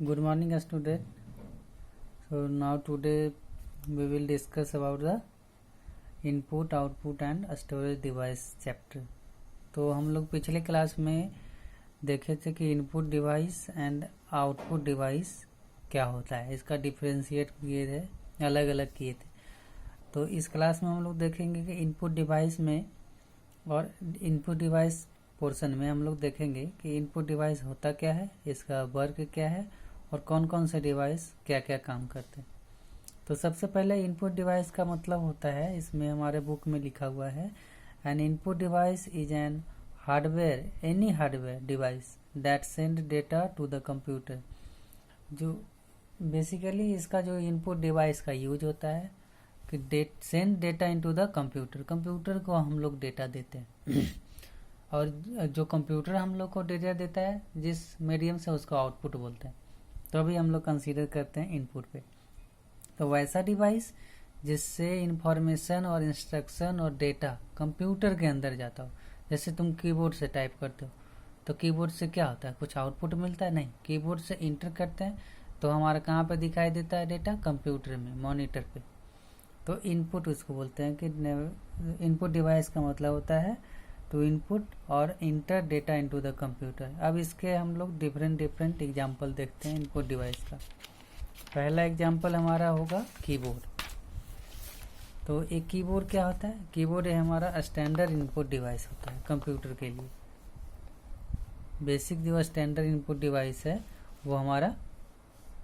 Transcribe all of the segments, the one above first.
Good morning, student. So now today we will discuss about the input, output and storage device chapter. तो हम लोग पिछले class में देखे थे कि input device and output device क्या होता है, इसका डिफ्रेंशिएट किए थे, अलग अलग किए थे। तो इस क्लास में हम लोग देखेंगे कि इनपुट डिवाइस में और इनपुट डिवाइस पोर्शन में हम लोग देखेंगे कि इनपुट डिवाइस होता क्या है, इसका वर्क क्या है और कौन कौन से डिवाइस क्या क्या काम करते हैं। तो सबसे पहले इनपुट डिवाइस का मतलब होता है, इसमें हमारे बुक में लिखा हुआ है, an input device is an hardware, any hardware device that send data to the computer. जो बेसिकली इसका जो इनपुट डिवाइस का यूज होता है कि send data into the computer, computer को हम लोग डेटा देते हैं और जो कंप्यूटर हम लोग को डेटा देता है जिस मीडियम से, उसको आउटपुट बोलते हैं। तो अभी हम लोग कंसीडर करते हैं इनपुट पे। तो वैसा डिवाइस जिससे इंफॉर्मेशन और इंस्ट्रक्शन और डेटा कंप्यूटर के अंदर जाता हो। जैसे तुम कीबोर्ड से टाइप करते हो तो कीबोर्ड से क्या होता है, कुछ आउटपुट मिलता है? नहीं, कीबोर्ड से इंटर करते हैं तो हमारा कहाँ पे दिखाई देता है डेटा? कंप्यूटर में, मॉनिटर पे। तो इनपुट उसको बोलते हैं कि इनपुट डिवाइस का मतलब होता है टू इनपुट और inter data into the computer. अब इसके हम लोग डिफरेंट एग्जांपल देखते हैं इनपुट डिवाइस का। पहला एग्जांपल हमारा होगा कीबोर्ड। तो एक कीबोर्ड क्या होता है? कीबोर्ड हमारा स्टैंडर्ड इनपुट डिवाइस होता है कंप्यूटर के लिए। बेसिक जो स्टैंडर्ड इनपुट डिवाइस है वो हमारा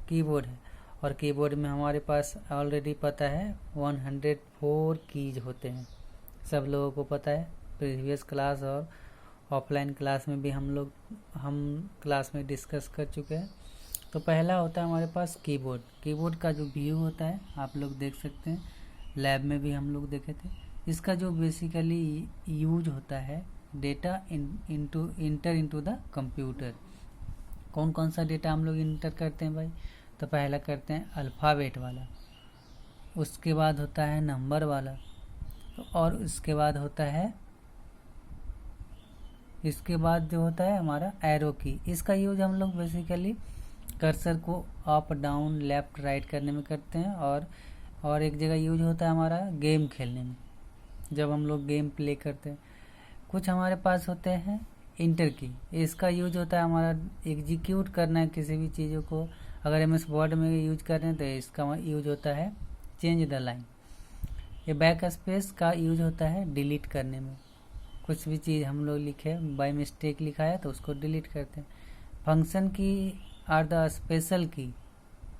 कीबोर्ड है। और कीबोर्ड में हमारे पास ऑलरेडी पता है 104 कीज होते हैं, सब लोगों को पता है। प्रीवियस क्लास और ऑफलाइन क्लास में भी हम क्लास में डिस्कस कर चुके हैं। तो पहला होता है हमारे पास कीबोर्ड। कीबोर्ड का जो व्यू होता है आप लोग देख सकते हैं, लैब में भी हम लोग देखे थे। इसका जो बेसिकली यूज होता है data inter into the computer. कौन कौन सा डेटा हम लोग इंटर करते हैं भाई? तो पहला करते हैं अल्फ़ाबेट वाला, उसके बाद होता है नंबर वाला, और उसके बाद होता है, इसके बाद जो होता है हमारा एरो की। इसका यूज हम लोग बेसिकली कर्सर को अप डाउन लेफ्ट राइट करने में करते हैं। और एक जगह यूज होता है हमारा गेम खेलने में, जब हम लोग गेम प्ले करते हैं। कुछ हमारे पास होते हैं इंटर की, इसका यूज होता है हमारा एग्जीक्यूट करना है किसी भी चीज़ों को। अगर MS वर्ड में यूज कर रहे हैं तो इसका यूज होता है चेंज द लाइन। ये बैक स्पेस का यूज होता है डिलीट करने में। कुछ भी चीज़ हम लोग लिखे बाय मिस्टेक लिखा है तो उसको डिलीट करते हैं। फंक्शन की आर द स्पेशल की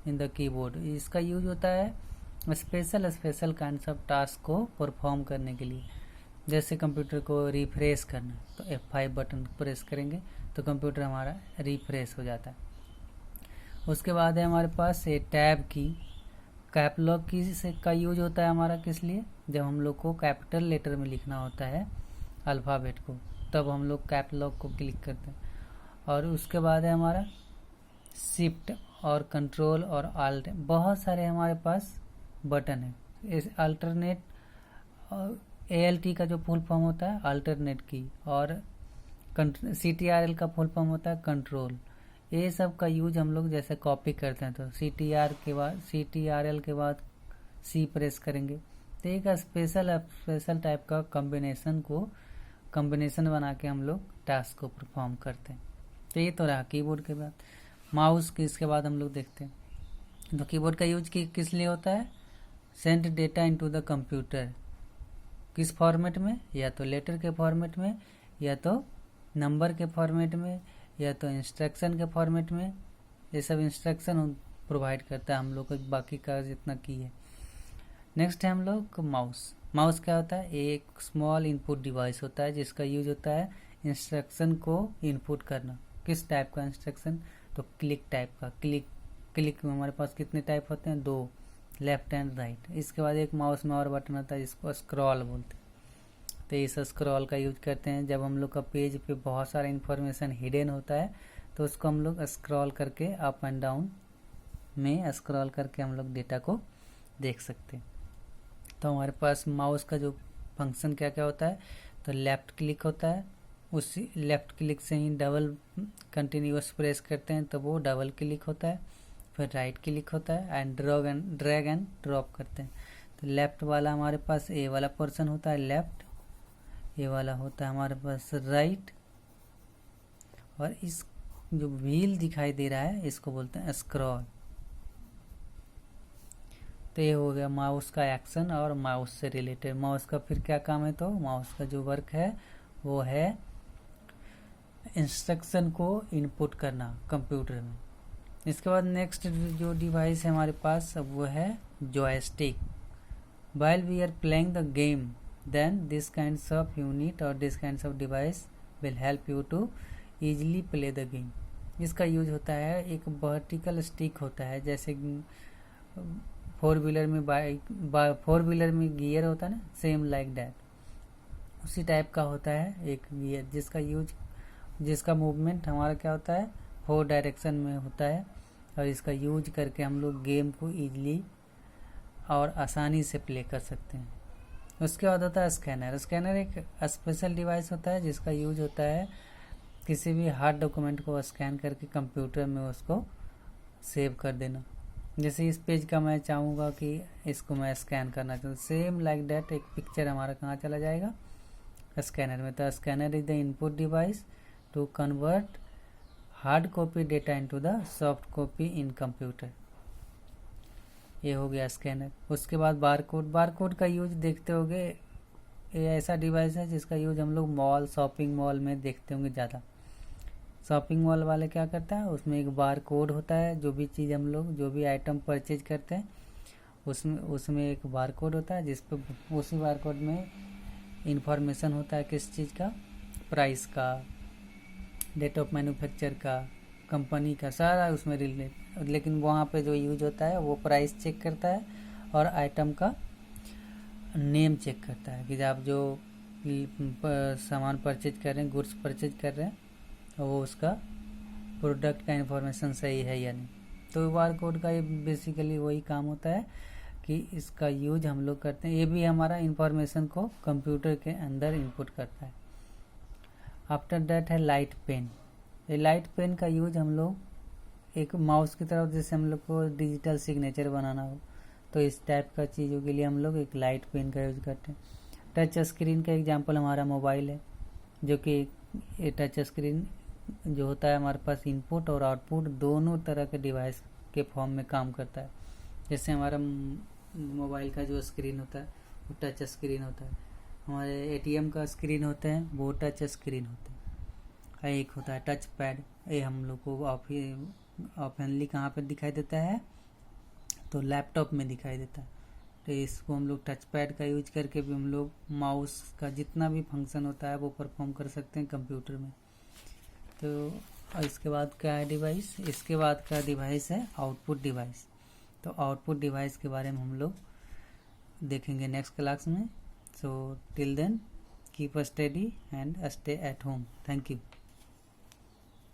इन द कीबोर्ड, इसका यूज होता है स्पेशल काइंड ऑफ टास्क को परफॉर्म करने के लिए। जैसे कंप्यूटर को रिफ्रेश करना तो F5 बटन प्रेस करेंगे तो कंप्यूटर हमारा रिफ्रेश हो जाता है। उसके बाद है हमारे पास ये टैब की, कैपलॉक की का यूज होता है हमारा किस लिए? जब हम लोग को कैपिटल लेटर में लिखना होता है अल्फ़ाबेट को, तब हम लोग कैपलॉक को क्लिक करते हैं। और उसके बाद है हमारा शिफ्ट और कंट्रोल और आल्ट, बहुत सारे हमारे पास बटन है। इस अल्टरनेट ALT का जो फुल फॉर्म होता है अल्टरनेट की, और CTRL का फुल फॉर्म होता है कंट्रोल। ये सब का यूज हम लोग जैसे कॉपी करते हैं तो CTRL के बाद C प्रेस करेंगे तो एक स्पेशल टाइप का कॉम्बिनेशन बना के हम लोग टास्क को परफॉर्म करते हैं। तो ये तो रहा कीबोर्ड के बाद। माउस की इसके बाद हम लोग देखते हैं। तो कीबोर्ड का यूज किस लिए होता है? Send data into the computer. किस फॉर्मेट में? या तो लेटर के फॉर्मेट में, या तो नंबर के फॉर्मेट में, या तो इंस्ट्रक्शन के फॉर्मेट में। ये सब इंस्ट्रक्शन प्रोवाइड करता है हम लोग को, बाकी का जितना की है। नेक्स्ट है हम लोग माउस। माउस क्या होता है? एक स्मॉल इनपुट डिवाइस होता है जिसका यूज होता है इंस्ट्रक्शन को इनपुट करना। किस टाइप का इंस्ट्रक्शन? तो क्लिक टाइप का। क्लिक में हमारे पास कितने टाइप होते हैं? 2, लेफ्ट एंड राइट। इसके बाद एक माउस में और बटन आता है जिसको स्क्रॉल बोलते हैं। तो इस स्क्रॉल का यूज करते हैं जब हम लोग का पेज पे बहुत सारा इन्फॉर्मेशन हिडन होता है तो उसको हम लोग स्क्रॉल करके अप एंड डाउन में स्क्रॉल करके हम लोग डेटा को देख सकते हैं। तो हमारे पास माउस का जो फंक्शन क्या क्या होता है? तो लेफ्ट क्लिक होता है, उसी लेफ्ट क्लिक से ही डबल कंटिन्यूअस प्रेस करते हैं तो वो डबल क्लिक होता है, फिर राइट क्लिक होता है एंड ड्रैग एंड ड्रॉप करते हैं। तो लेफ्ट वाला हमारे पास ए वाला पोर्शन होता है लेफ्ट, ये वाला होता है हमारे पास राइट, और इस जो व्हील दिखाई दे रहा है इसको बोलते हैं स्क्रॉल। तो ये हो गया माउस का एक्शन और माउस से रिलेटेड। माउस का फिर क्या काम है, तो माउस का जो वर्क है वो है इंस्ट्रक्शन को इनपुट करना कंप्यूटर में। इसके बाद नेक्स्ट जो डिवाइस है हमारे पास वो है joystick. While we are playing the game, then this kinds of unit or this kinds of device will help you to easily play the game. इसका यूज होता है, एक वर्टिकल स्टिक होता है, जैसे फोर व्हीलर में गियर होता है ना, सेम लाइक दैट, उसी टाइप का होता है एक गियर जिसका मूवमेंट हमारा क्या होता है 4 डायरेक्शन में होता है, और इसका यूज करके हम लोग गेम को ईजिली और आसानी से प्ले कर सकते हैं। उसके बाद होता है स्कैनर। स्कैनर एक स्पेशल डिवाइस होता है जिसका यूज होता है किसी भी हार्ड डॉक्यूमेंट को स्कैन करके कंप्यूटर में उसको सेव कर देना। जैसे इस पेज का मैं चाहूँगा कि इसको मैं स्कैन करना चाहूँ, सेम लाइक दैट एक पिक्चर हमारा कहाँ चला जाएगा, स्कैनर में। तो scanner is the input device to convert hard copy data into the soft copy in computer. ये हो गया स्कैनर। उसके बाद बारकोड का यूज देखते होंगे, ये ऐसा डिवाइस है जिसका यूज हम लोग शॉपिंग मॉल में देखते होंगे ज़्यादा। शॉपिंग मॉल वाले क्या करता है, उसमें एक बारकोड होता है, जो भी चीज़ हम लोग जो भी आइटम परचेज करते हैं उसमें एक बारकोड होता है, जिस पर उसी बारकोड में इंफॉर्मेशन होता है किस चीज़ का, प्राइस का, डेट ऑफ मैन्युफैक्चर का, कंपनी का, सारा उसमें रिलेट। लेकिन वहाँ पे जो यूज होता है वो प्राइस चेक करता है और आइटम का नेम चेक करता है कि आप जो सामान परचेज कर रहे हैं, गुड्स परचेज कर रहे हैं, वो उसका प्रोडक्ट का इंफॉर्मेशन सही है या नहीं। तो बारकोड का ये बेसिकली वही काम होता है कि इसका यूज हम लोग करते हैं। ये भी हमारा इंफॉर्मेशन को कंप्यूटर के अंदर इनपुट करता है। आफ्टर दैट है लाइट पेन। ये लाइट पेन का यूज हम लोग एक माउस की तरफ, जैसे हम लोग को डिजिटल सिग्नेचर बनाना हो तो इस टाइप का चीज़ों के लिए हम लोग एक लाइट पेन का यूज करते हैं। टच स्क्रीन का एग्जांपल हमारा मोबाइल है, जो कि ये टच स्क्रीन जो होता है हमारे पास इनपुट और आउटपुट दोनों तरह के डिवाइस के फॉर्म में काम करता है। जैसे हमारा मोबाइल का जो स्क्रीन होता है वो टच स्क्रीन होता है, हमारे एटीएम का स्क्रीन होते हैं वो टच स्क्रीन होते हैं, एक होता है टच पैड। ये हम लोग को ऑफनली कहाँ पर दिखाई देता है, तो लैपटॉप में दिखाई देता है। तो इसको हम लोग टच पैड का यूज करके भी हम लोग माउस का जितना भी फंक्शन होता है वो परफॉर्म कर सकते हैं कंप्यूटर में। तो इसके बाद क्या है डिवाइस, इसके बाद का डिवाइस है आउटपुट डिवाइस। तो आउटपुट डिवाइस के बारे में हम लोग देखेंगे नेक्स्ट क्लास में। So till then keep study and stay at home. Thank you.